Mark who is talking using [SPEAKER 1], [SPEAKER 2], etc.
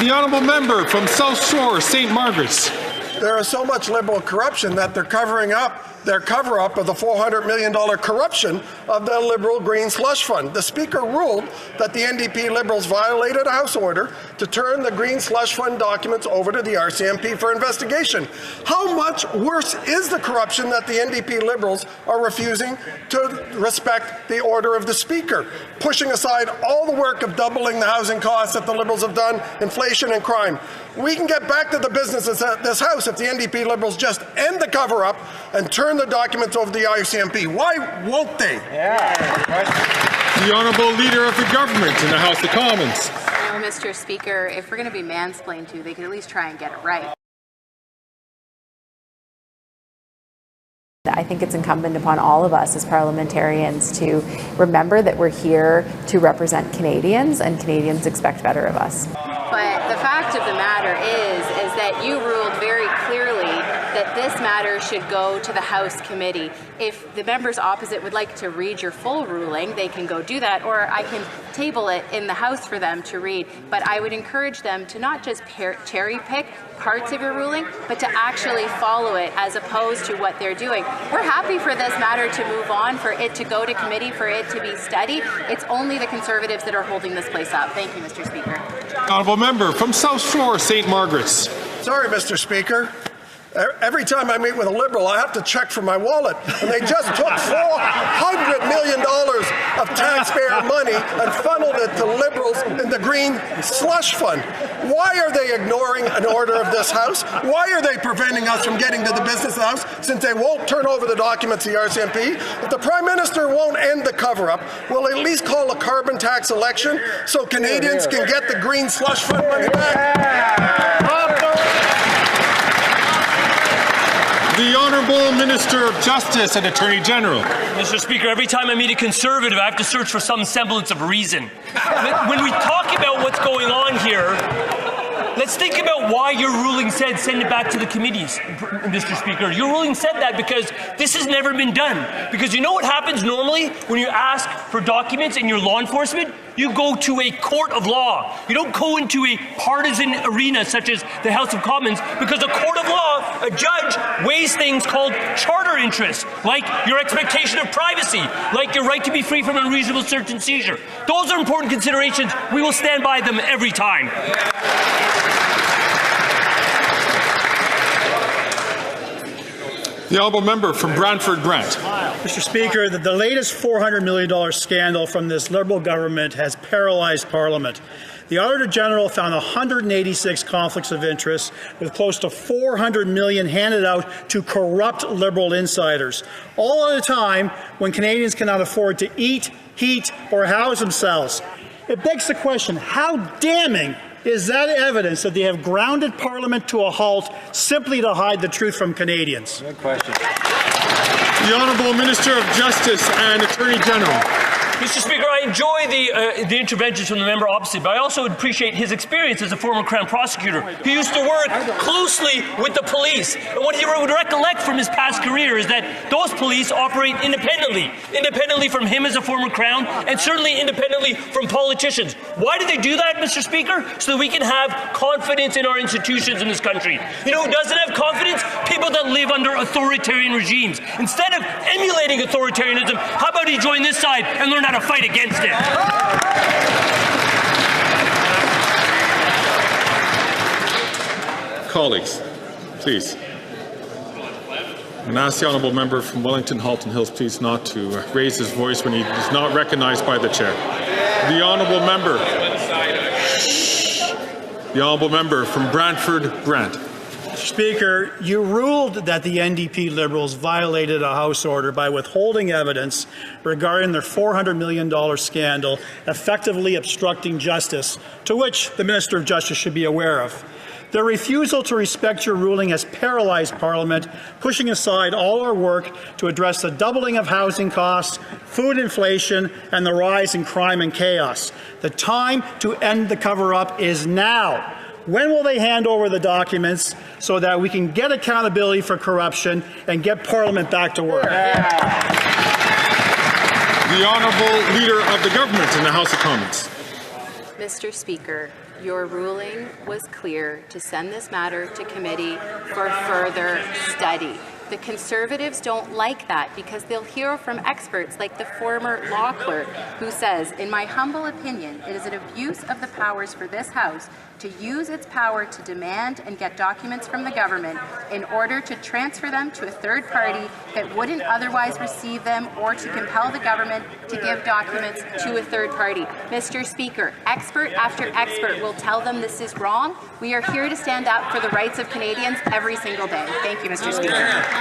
[SPEAKER 1] The honourable member from South Shore, St. Margaret's.
[SPEAKER 2] There is so much Liberal corruption that they're covering up their cover-up of the $400 million corruption of the Liberal Green Slush Fund. The Speaker ruled that the NDP Liberals violated a House order to turn the Green Slush Fund documents over to the RCMP for investigation. How much worse is the corruption that the NDP Liberals are refusing to respect the order of the Speaker, pushing aside all the work of doubling the housing costs that the Liberals have done, inflation and crime? We can get back to the business at this House if the NDP Liberals just end the cover-up and turn the documents over to the RCMP. Why won't they?
[SPEAKER 1] The Honourable Leader of the Government in the House of Commons.
[SPEAKER 3] Mr. Speaker, if we're going to be mansplained to, they could at least try and get it right.
[SPEAKER 4] I think it's incumbent upon all of us as parliamentarians to remember that we're here to represent Canadians, and Canadians expect better of us.
[SPEAKER 3] But the fact of the matter is that you ruled very clearly that this matter should go to the House committee. If the members opposite would like to read your full ruling, they can go do that, or I can table it in the House for them to read. But I would encourage them to not just cherry pick parts of your ruling, but to actually follow it as opposed to what they're doing. We're happy for this matter to move on, for it to go to committee, for it to be studied. It's only the Conservatives that are holding this place up. Thank you, Mr. Speaker.
[SPEAKER 1] Honourable member from South Shore, St. Margaret's.
[SPEAKER 2] Sorry, Mr. Speaker. Every time I meet with a Liberal, I have to check for my wallet. And they just took $400 million of taxpayer money and funneled it to Liberals in the Green Slush Fund. Why are they ignoring an order of this House? Why are they preventing us from getting to the business of the House, since they won't turn over the documents to the RCMP? If the Prime Minister won't end the cover-up, will at least call a carbon tax election so Canadians can get the Green Slush Fund money back?
[SPEAKER 1] The Honourable Minister of Justice and Attorney General.
[SPEAKER 5] Mr. Speaker, every time I meet a Conservative, I have to search for some semblance of reason. When we talk about what's going on here, let's think about why your ruling said send it back to the committees, Mr. Speaker. Your ruling said that because this has never been done. Because you know what happens normally when you ask for documents in your law enforcement? You go to a court of law. You don't go into a partisan arena such as the House of Commons, because a court of law, a judge weighs things called charter interests, like your expectation of privacy, like your right to be free from unreasonable search and seizure. Those are important considerations. We will stand by them every time.
[SPEAKER 1] The honourable member from Brantford Brant.
[SPEAKER 6] Mr. Speaker, the latest $400 million scandal from this Liberal government has paralysed Parliament. The Auditor General found 186 conflicts of interest, with close to $400 million handed out to corrupt Liberal insiders, all at a time when Canadians cannot afford to eat, heat, or house themselves. It begs the question, how damning is that evidence that they have grounded Parliament to a halt simply to hide the truth from Canadians?
[SPEAKER 7] Good question.
[SPEAKER 1] The Honourable Minister of Justice and Attorney General.
[SPEAKER 5] Mr. Speaker, I enjoy the interventions from the member opposite, but I also appreciate his experience as a former Crown prosecutor. He used to work closely with the police, and what he would recollect from his past career is that those police operate independently from him as a former Crown, and certainly independently from politicians. Why do they do that, Mr. Speaker? So that we can have confidence in our institutions in this country. You know who doesn't have confidence? People that live under authoritarian regimes. Instead of emulating authoritarianism, how about he join this side and learn how to fight against it?
[SPEAKER 1] Colleagues, please. And ask the honourable member from Wellington Halton Hills, please, not to raise his voice when he is not recognised by the chair. The honourable member. The honourable member from Brantford Brant.
[SPEAKER 6] Speaker, you ruled that the NDP Liberals violated a House order by withholding evidence regarding their $400 million scandal, effectively obstructing justice, to which the Minister of Justice should be aware of. Their refusal to respect your ruling has paralysed Parliament, pushing aside all our work to address the doubling of housing costs, food inflation, and the rise in crime and chaos. The time to end the cover-up is now. When will they hand over the documents so that we can get accountability for corruption and get Parliament back to work?
[SPEAKER 1] The Honourable Leader of the Government in the House of Commons.
[SPEAKER 3] Mr. Speaker, Your ruling was clear to send this matter to committee for further study. The Conservatives don't like that because they'll hear from experts like the former law clerk who says, in my humble opinion, it is an abuse of the powers for this House to use its power to demand and get documents from the government in order to transfer them to a third party that wouldn't otherwise receive them, or to compel the government to give documents to a third party. Mr. Speaker, expert after expert will tell them this is wrong. We are here to stand up for the rights of Canadians every single day. Thank you, Mr. Speaker.